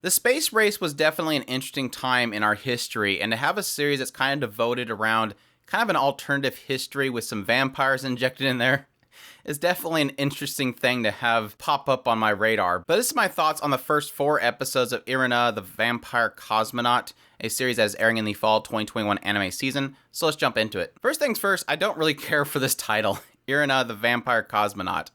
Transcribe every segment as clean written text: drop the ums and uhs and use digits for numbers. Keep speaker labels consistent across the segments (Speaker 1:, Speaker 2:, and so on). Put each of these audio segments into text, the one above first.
Speaker 1: The space race was definitely an interesting time in our history, and to have a series that's kind of devoted around kind of an alternative history with some vampires injected in there is definitely an interesting thing to have pop up on my radar. But this is my thoughts on the first 4 episodes of Irina, the Vampire Cosmonaut, a series that is airing in the fall 2021 anime season, so let's jump into it. First things first, I don't really care for this title, Irina, the Vampire Cosmonaut.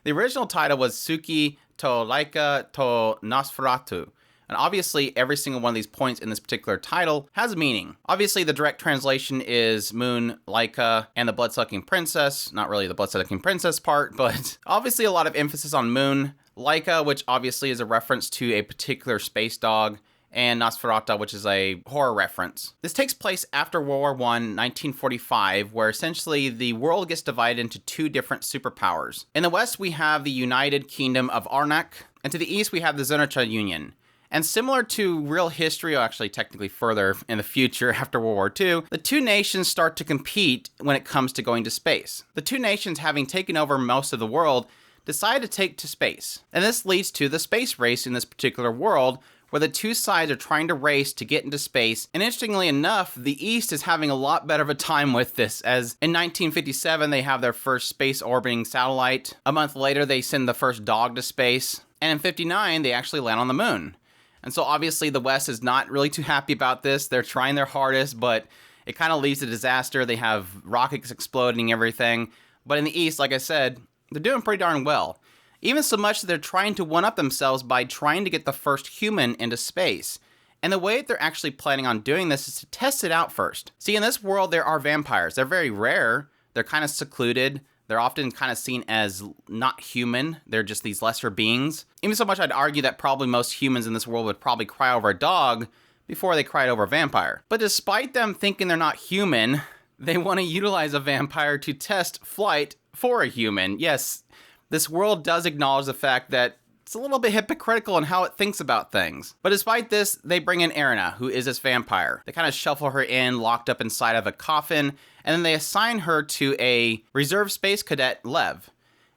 Speaker 1: The original title was Tsuki to Laika to Nosferatu. And obviously, every single one of these points in this particular title has a meaning. Obviously, the direct translation is Moon, Laika, and the Bloodsucking Princess. Not really the Bloodsucking Princess part, but obviously a lot of emphasis on Moon. Laika, which obviously is a reference to a particular space dog, and Nosferatu, which is a horror reference. This takes place after World War I, 1945, where essentially the world gets divided into 2 different superpowers. In the west, we have the United Kingdom of Arnak, and to the east, we have the Zernacha Union. And similar to real history, or actually technically further in the future after World War II, the 2 nations start to compete when it comes to going to space. The 2 nations, having taken over most of the world, decide to take to space. And this leads to the space race in this particular world, where the 2 sides are trying to race to get into space. And interestingly enough, the East is having a lot better of a time with this, as in 1957, they have their first space orbiting satellite. A month later, they send the first dog to space. And in 59, they actually land on the moon. And so obviously the West is not really too happy about this. They're trying their hardest, but it kind of leads to disaster. They have rockets exploding, everything. But in the East, like I said, they're doing pretty darn well. Even so much that they're trying to one-up themselves by trying to get the first human into space. And the way that they're actually planning on doing this is to test it out first. See, in this world, there are vampires. They're very rare. They're kind of secluded. They're often kind of seen as not human. They're just these lesser beings. Even so much, I'd argue that probably most humans in this world would probably cry over a dog before they cried over a vampire. But despite them thinking they're not human, they want to utilize a vampire to test flight for a human. Yes, this world does acknowledge the fact that it's a little bit hypocritical in how it thinks about things. But despite this, they bring in Irina, who is this vampire. They kind of shuffle her in, locked up inside of a coffin, and then they assign her to a reserve space cadet, Lev.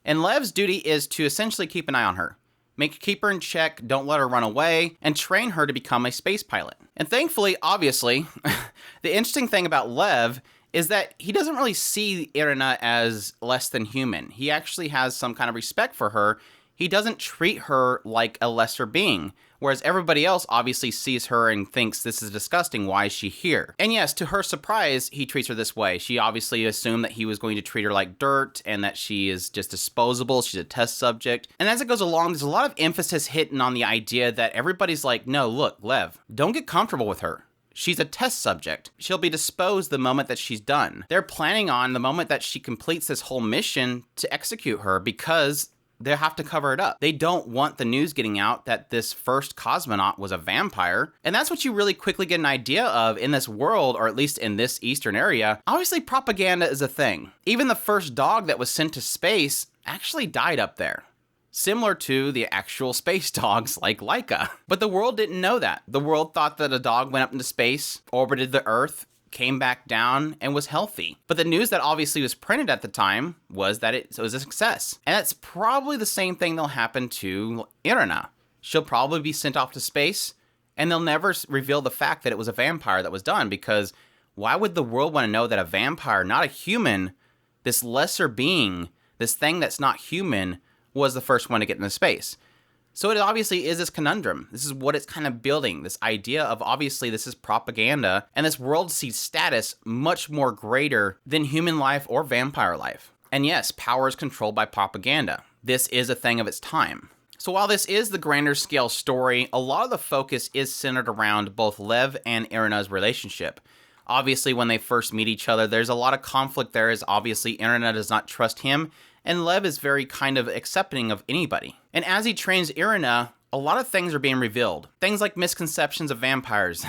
Speaker 1: And Lev's duty is to essentially keep an eye on her. Keep her in check, don't let her run away, and train her to become a space pilot. And thankfully, obviously, the interesting thing about Lev is that he doesn't really see Irina as less than human. He actually has some kind of respect for her. He doesn't treat her like a lesser being, whereas everybody else obviously sees her and thinks this is disgusting, why is she here? And yes, to her surprise, he treats her this way. She obviously assumed that he was going to treat her like dirt and that she is just disposable, she's a test subject. And as it goes along, there's a lot of emphasis hitting on the idea that everybody's like, no, look, Lev, don't get comfortable with her. She's a test subject. She'll be disposed the moment that she's done. They're planning on the moment that she completes this whole mission to execute her because they have to cover it up. They don't want the news getting out that this first cosmonaut was a vampire. And that's what you really quickly get an idea of in this world, or at least in this eastern area. Obviously, propaganda is a thing. Even the first dog that was sent to space actually died up there, similar to the actual space dogs like Laika. But the world didn't know that. The world thought that a dog went up into space, orbited the Earth, came back down, and was healthy. But the news that obviously was printed at the time was that it was a success. And that's probably the same thing that'll happen to Irina. She'll probably be sent off to space, and they'll never reveal the fact that it was a vampire that was done, because why would the world want to know that a vampire, not a human, this lesser being, this thing that's not human, was the first one to get into space? So it obviously is this conundrum. This is what it's kind of building, this idea of obviously this is propaganda, and this world sees status much more greater than human life or vampire life. And yes, power is controlled by propaganda. This is a thing of its time. So while this is the grander scale story, a lot of the focus is centered around both Lev and Irina's relationship. Obviously, when they first meet each other, there's a lot of conflict there, as obviously Irina does not trust him, and Lev is very kind of accepting of anybody. And as he trains Irina, a lot of things are being revealed. Things like misconceptions of vampires.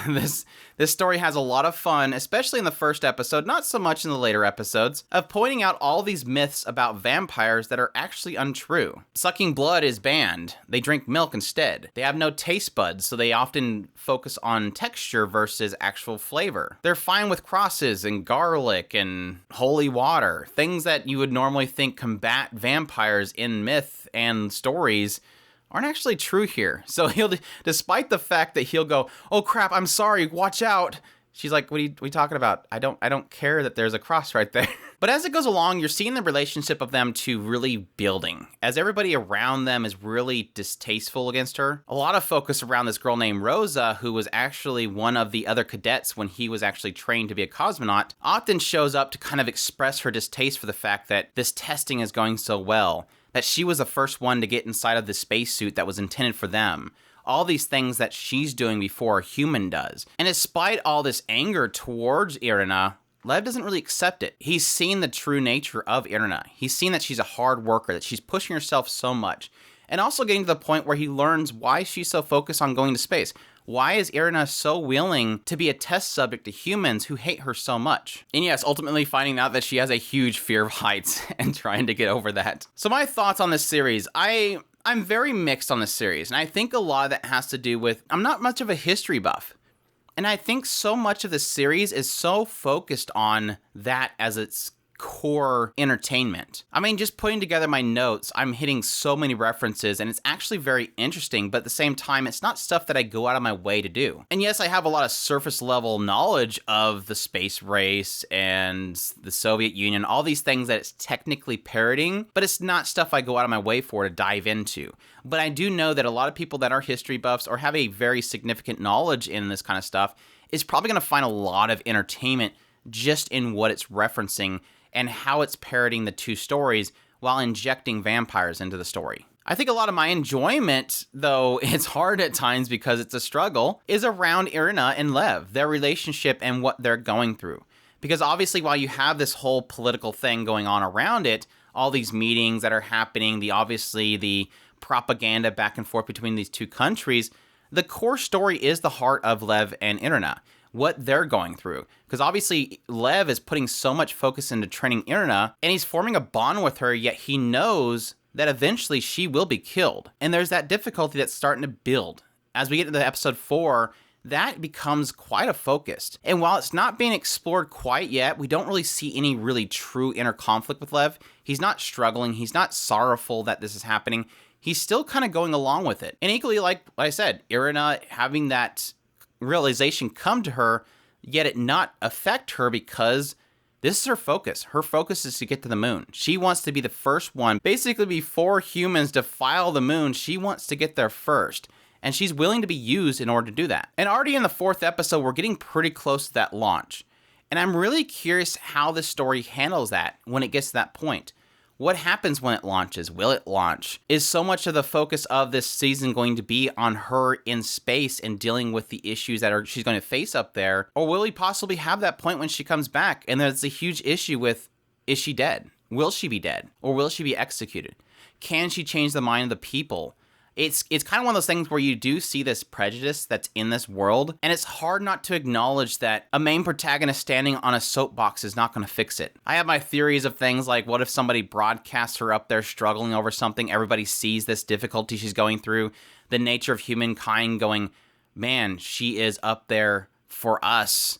Speaker 1: This story has a lot of fun, especially in the first episode, not so much in the later episodes, of pointing out all these myths about vampires that are actually untrue. Sucking blood is banned. They drink milk instead. They have no taste buds, so they often focus on texture versus actual flavor. They're fine with crosses and garlic and holy water. Things that you would normally think combat vampires in myth and stories aren't actually true here. So despite the fact that he'll go, oh crap, I'm sorry, watch out. She's like, what are you talking about? I don't care that there's a cross right there. But as it goes along, you're seeing the relationship of them two really building. As everybody around them is really distasteful against her. A lot of focus around this girl named Rosa, who was actually one of the other cadets when he was actually trained to be a cosmonaut, often shows up to kind of express her distaste for the fact that this testing is going so well, that she was the first one to get inside of the spacesuit that was intended for them. All these things that she's doing before a human does. And despite all this anger towards Irina, Lev doesn't really accept it. He's seen the true nature of Irina. He's seen that she's a hard worker, that she's pushing herself so much. And also getting to the point where he learns why she's so focused on going to space. Why is Irina so willing to be a test subject to humans who hate her so much? And yes, ultimately finding out that she has a huge fear of heights and trying to get over that. So my thoughts on this series, I'm very mixed on this series, and I think a lot of that has to do with, I'm not much of a history buff. And I think so much of the series is so focused on that as its core entertainment. I mean, just putting together my notes, I'm hitting so many references, and it's actually very interesting, but at the same time, it's not stuff that I go out of my way to do. And yes, I have a lot of surface level knowledge of the space race and the Soviet Union, all these things that it's technically parroting, but it's not stuff I go out of my way for to dive into. But I do know that a lot of people that are history buffs or have a very significant knowledge in this kind of stuff is probably going to find a lot of entertainment just in what it's referencing and how it's parroting the two stories while injecting vampires into the story. I think a lot of my enjoyment, though it's hard at times because it's a struggle, is around Irina and Lev, their relationship and what they're going through. Because obviously while you have this whole political thing going on around it, all these meetings that are happening, the propaganda back and forth between these two countries, the core story is the heart of Lev and Irina. What they're going through. Because obviously, Lev is putting so much focus into training Irina, and he's forming a bond with her, yet he knows that eventually she will be killed. And there's that difficulty that's starting to build. As we get into episode 4, that becomes quite a focus. And while it's not being explored quite yet, we don't really see any really true inner conflict with Lev. He's not struggling, he's not sorrowful that this is happening. He's still kind of going along with it. And equally, like I said, Irina having that realization come to her, yet it not affect her because this is her focus. Her focus is to get to the moon. She wants to be the first one. Basically, before humans defile the moon, she wants to get there first. And she's willing to be used in order to do that. And already in the 4th episode, we're getting pretty close to that launch. And I'm really curious how this story handles that when it gets to that point. What happens when it launches? Will it launch? Is so much of the focus of this season going to be on her in space and dealing with the issues that she's going to face up there? Or will we possibly have that point when she comes back and there's a huge issue with, is she dead? Will she be dead? Or will she be executed? Can she change the mind of the people? It's kind of one of those things where you do see this prejudice that's in this world, and it's hard not to acknowledge that a main protagonist standing on a soapbox is not going to fix it. I have my theories of things like, what if somebody broadcasts her up there struggling over something, everybody sees this difficulty she's going through, the nature of humankind going, man, she is up there for us,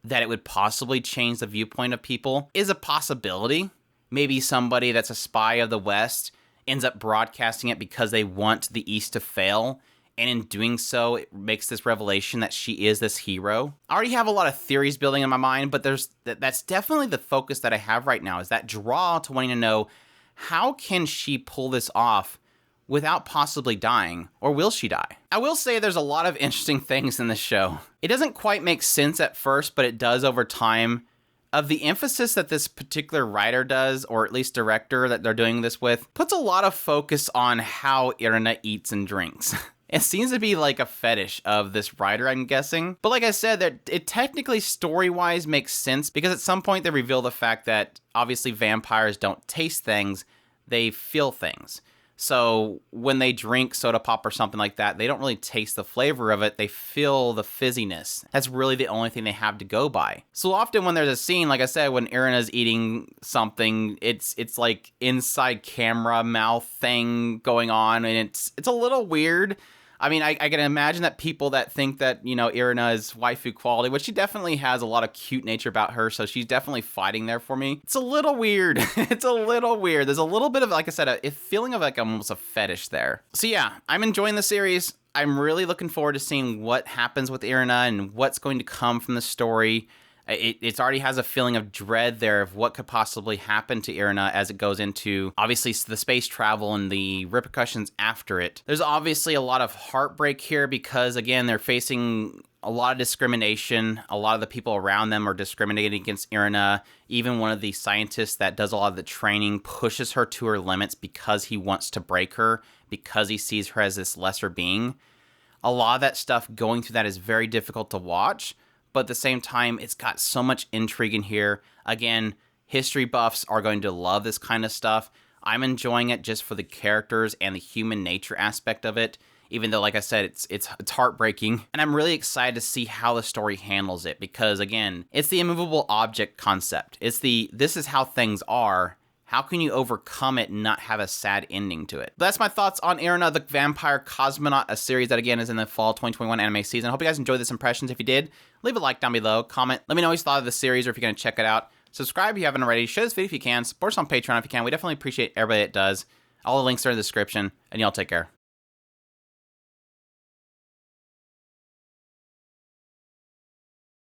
Speaker 1: that it would possibly change the viewpoint of people is a possibility. Maybe somebody that's a spy of the West ends up broadcasting it because they want the East to fail, and in doing so, it makes this revelation that she is this hero. I already have a lot of theories building in my mind, but that's definitely the focus that I have right now, is that draw to wanting to know, how can she pull this off without possibly dying, or will she die? I will say there's a lot of interesting things in this show. It doesn't quite make sense at first, but it does over time. Of the emphasis that this particular writer does, or at least director that they're doing this with, puts a lot of focus on how Irina eats and drinks. It seems to be like a fetish of this writer, I'm guessing. But like I said, that it technically story-wise makes sense, because at some point they reveal the fact that obviously vampires don't taste things, they feel things. So when they drink soda pop or something like that, they don't really taste the flavor of it. They feel the fizziness. That's really the only thing they have to go by. So often when there's a scene, like I said, when Irina's eating something, it's like inside camera mouth thing going on, and it's a little weird. I mean, I can imagine that people that think that, Irina is waifu quality, which she definitely has a lot of cute nature about her, so she's definitely fighting there for me. It's a little weird. It's a little weird. There's a little bit of, like I said, a feeling of like almost a fetish there. So yeah, I'm enjoying the series. I'm really looking forward to seeing what happens with Irina and what's going to come from the story. It already has a feeling of dread there of what could possibly happen to Irina as it goes into, obviously, the space travel and the repercussions after it. There's obviously a lot of heartbreak here because, again, they're facing a lot of discrimination. A lot of the people around them are discriminating against Irina. Even one of the scientists that does a lot of the training pushes her to her limits because he wants to break her, because he sees her as this lesser being. A lot of that stuff going through that is very difficult to watch. But at the same time, it's got so much intrigue in here. Again, history buffs are going to love this kind of stuff. I'm enjoying it just for the characters and the human nature aspect of it. Even though, like I said, it's heartbreaking. And I'm really excited to see how the story handles it. Because, again, it's the immovable object concept. It's this is how things are. How can you overcome it and not have a sad ending to it? But that's my thoughts on Irina the Vampire Cosmonaut, a series that, again, is in the fall 2021 anime season. I hope you guys enjoyed this impressions. If you did, leave a like down below, comment, let me know what you thought of the series or if you're going to check it out. Subscribe if you haven't already. Share this video if you can. Support us on Patreon if you can. We definitely appreciate everybody that does. All the links are in the description, and y'all take care.